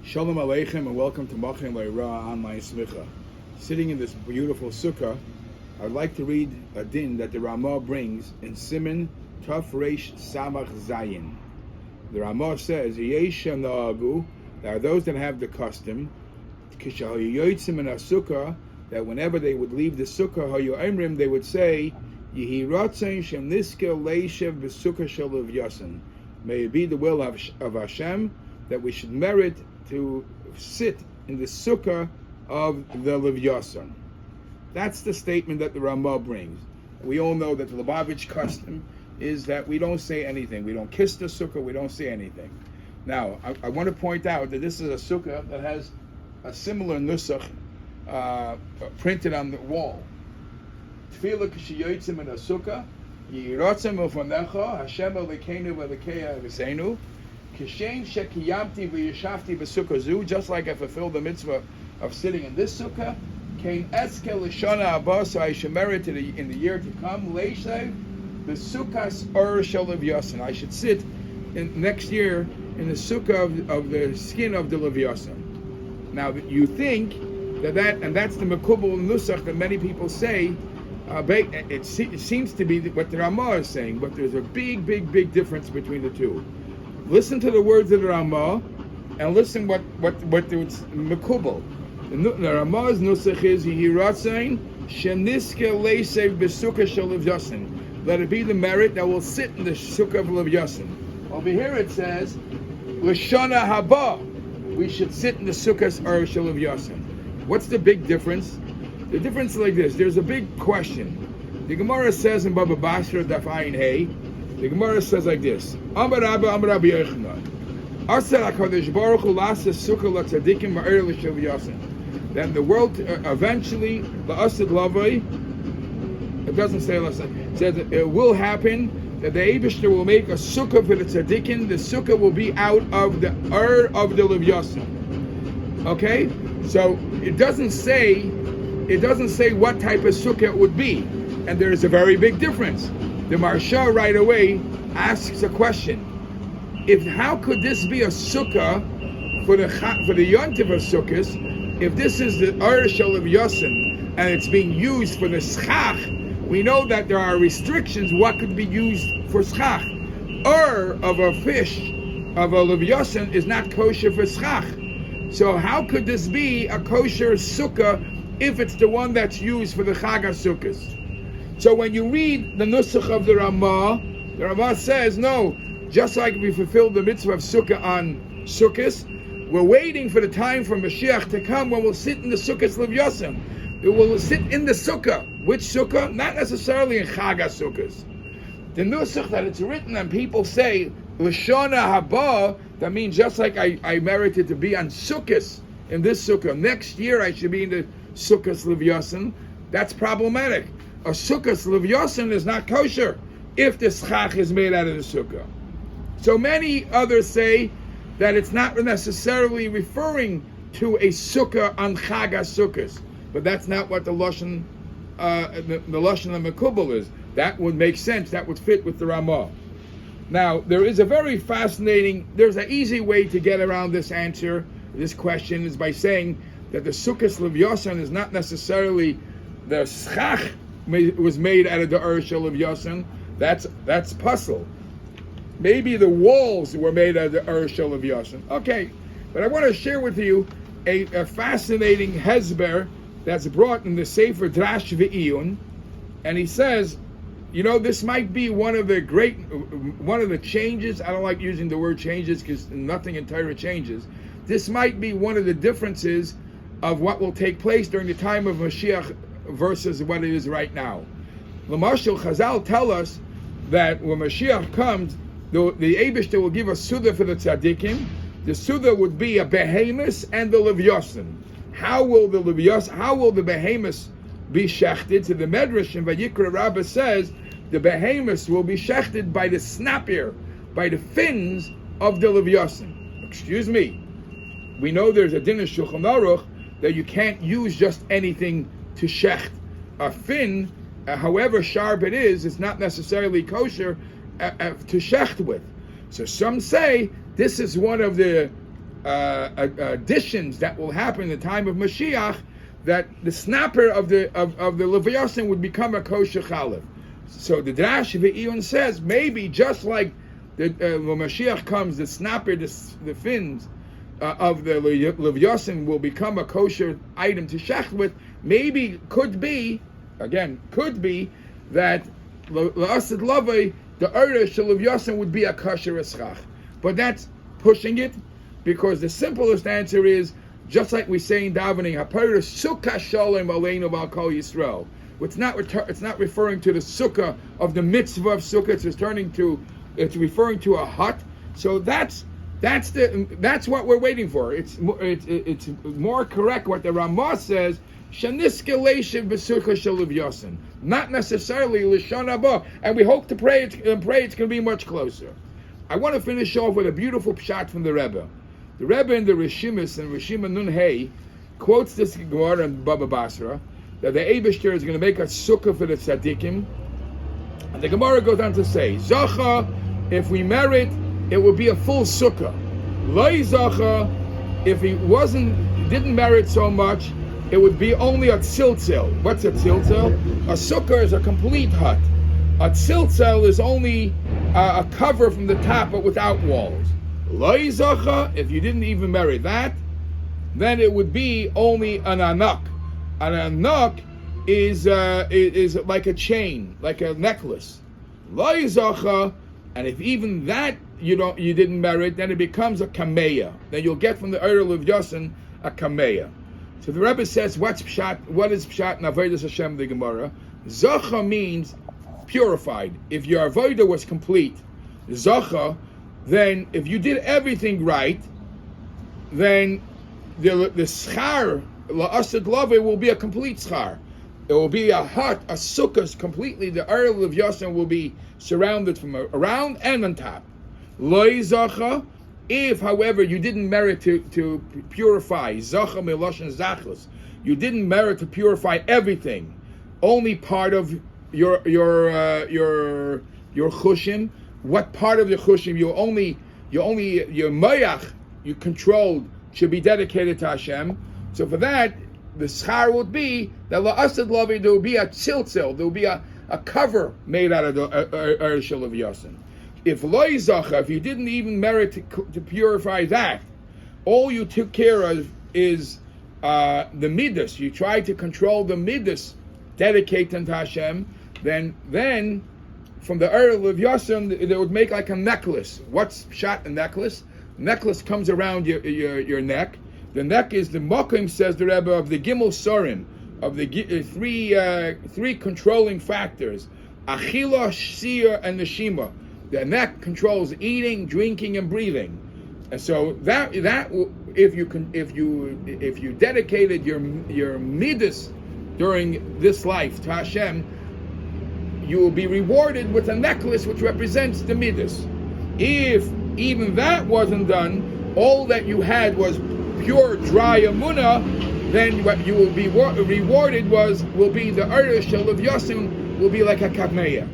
Shalom Aleichem and welcome to Machin Le'Ra online smicha. Sitting in this beautiful sukkah, I'd like to read a din that the Ramah brings in Siman Taf Reish Samach Zayin. The Ramah says, Yesha Na'agu, there are those that have the custom, Kishahayu Yotzim in a sukkah, that whenever they would leave the sukkah, Hayu Emrim, they would say, Yehi Ratzon Shem Niska Leishev B'Sukkah Shel Levyasan. May it be the will of Hashem that we should merit to sit in the sukkah of the Levyasan. That's the statement that the Ramah brings. We all know that the Lubavitch custom is that we don't say anything. We don't kiss the sukkah, we don't say anything. Now, I want to point out that this is a sukkah that has a similar nusach printed on the wall. Tefillah k'shiyotzim in a sukkah, Yiratzim ufanecha, Hashem Elokeinu v'Elokei Avosenu, Kishen shekiyamti v'yeshavti b'sukkah zu, just like I fulfilled the mitzvah of sitting in this sukkah, Kain eske l'shana haba, so I should merit in the year to come, Leishev b'sukkas or shel Levyasan. I should sit next year in the sukkah of the skin of the Levyasan. Now, you think and that's the Mekubal Nusach that many people say, it seems to be what the Ramah is saying, but there's a big difference between the two. Listen to the words of the Ramah, and listen what it's Mekubal. The Ramah's Nusach is Yiratzon Sheniske Leisev B'Sukkah Shel Levyasan. Let it be the merit that will sit in the sukkah of Levyasan. Over here it says L'shana haba, we should sit in the sukkahs or Shel Levyasan. What's the big difference? The difference is like this. There's a big question. The Gemara says in Baba Basra Daf Ayin Hey, the Gemara says like this: Amar Rabba Yochanan, Asar HaKadosh Baruch Hu Lasa Sukkah LaTzadikim Ma'ir L'Shel Levyasan. Then the world eventually La'asad Lavai. It doesn't say La'asad. It says it will happen that the Eibishter will make a sukkah for the tzaddikim. The sukkah will be out of the of the Levyasan. Okay, so it doesn't say what type of sukkah it would be, and there is a very big difference. The Marsha right away asks a question: how could this be a sukkah for the yontiv of sukkahs if this is the Shel Levyasan and it's being used for the schach? We know that there are restrictions what could be used for schach. Of a fish of a Levyasan is not kosher for schach. So how could this be a kosher sukkah if it's the one that's used for the Chag HaSukkos? So when you read the Nusach of the Ramah says, no, just like we fulfilled the mitzvah of sukkah on Sukkos, we're waiting for the time for Mashiach to come when we'll sit in the Sukkos Levyasan. We will sit in the sukkah. Which sukkah? Not necessarily in Chag HaSukkos. The Nusach that it's written and people say, L'shana haba, that means just like I merited to be on Sukkos in this sukkah, next year I should be in the Sukkos Levyasan. That's problematic. A Sukkos Levyasan is not kosher if the schach is made out of the sukkah. So many others say that it's not necessarily referring to a sukkah on Chag HaSukkos, but that's not what the Lashon the Lashon of Mekubal is. That would make sense. That would fit with the Ramah. Now, there's an easy way to get around this answer. This question is by saying that the Sukkos Levyasan is not necessarily the schach was made out of the Shel Levyasan. That's puzzle. Maybe the walls were made out of the Shel Levyasan. Okay, but I want to share with you a fascinating hezber that's brought in the Sefer Drash V'Iyun, and he says, this might be one of the changes. I don't like using the word changes because nothing in Torah changes. This might be one of the differences of what will take place during the time of Mashiach versus what it is right now. L'mashal, Chazal tell us that when Mashiach comes, the Eibishter will give a suda for the tzaddikim. The suda would be a behemoth and the Levyasan. How will the behemoth be shechted? To the Medrash in Vayikra Rabbah says the behemoth will be shechted by the snapir, by the fins of the Levyasan. Excuse me. We know there's a din of Shulchan Aruch that you can't use just anything to shecht. A fin, however sharp it is not necessarily kosher to shecht with. So some say this is one of the additions that will happen in the time of Mashiach, that the snapper of the Leviosin would become a kosher chalev. So the Drash Ve'iyun says maybe just like when Mashiach comes, the snapper, the fins of the Leviosin will become a kosher item to shecht with. Maybe could be that La'asid Lavai, the Irish Leviosin would be a kosher eschach. But that's pushing it, because the simplest answer is just like we say in davening, Hapara Sukkah Shalom Aleinu V'al Kol Yisrael. It's not referring to the sukkah of the mitzvah of sukkah. It's referring to a hut. So that's what we're waiting for. It's more correct what the Ramah says. Shaniske leishiv b'sukkah shel Leviosin, not necessarily l'shon haba. And we hope to pray it's going to be much closer. I want to finish off with a beautiful pshat from the Rebbe. The Rebbe in the Rishimis and Rishima Nun Hey quotes this Gemara in Baba Basra that the Eibishter is going to make a sukkah for the tzaddikim, and the Gemara goes on to say, Zacha, if we merit, it will be a full sukkah. Loi Zacha, if he didn't merit so much, it would be only a tziltzil. What's a tziltzil? A sukkah is a complete hut. A tziltzil is only a cover from the top but without walls. Loi Zacha, if you didn't even merit that, then it would be only an anak. An anak is like a chain, like a necklace. Loi Zacha, and if even that you didn't merit, then it becomes a kameya. Then you'll get from the Earl of Yosin a kameya. So the Rebbe says, what is pshat in Avodas Hashem the Gemara? Zacha means purified. If your avodah was complete, zacha, then if you did everything right, then the schar la'asad lave will be a complete schar. It will be a hut, a sukkah completely. The Earl of Yosin will be surrounded from around and on top. Loi zacha. If, however, you didn't merit to purify, zacha miloshen zachos, you didn't merit to purify everything, only part of your chushim. What part of the chushim your mayach you controlled should be dedicated to Hashem. So for that, the schar would be that la'asad lavi, there will be a tziltzil, there will be a cover made out of the Ershel of Yosin. If loi zacha, if you didn't even merit to purify that, all you took care of is the midas. You tried to control the midas, dedicated to Hashem. Then from the Earl of Yosin, they would make like a necklace. What's pshat a necklace? Necklace comes around your neck. The neck is the mokim, says the Rebbe, of the gimel sorim, of the three controlling factors: achila, shir, and neshima. The neck controls eating, drinking, and breathing. And so that if you dedicated your midas during this life to Hashem, you will be rewarded with a necklace which represents the midas. If even that wasn't done, all that you had was pure dry emunah, then what you will be rewarded will be the Eresh of Yosim, will be like a kavmeya.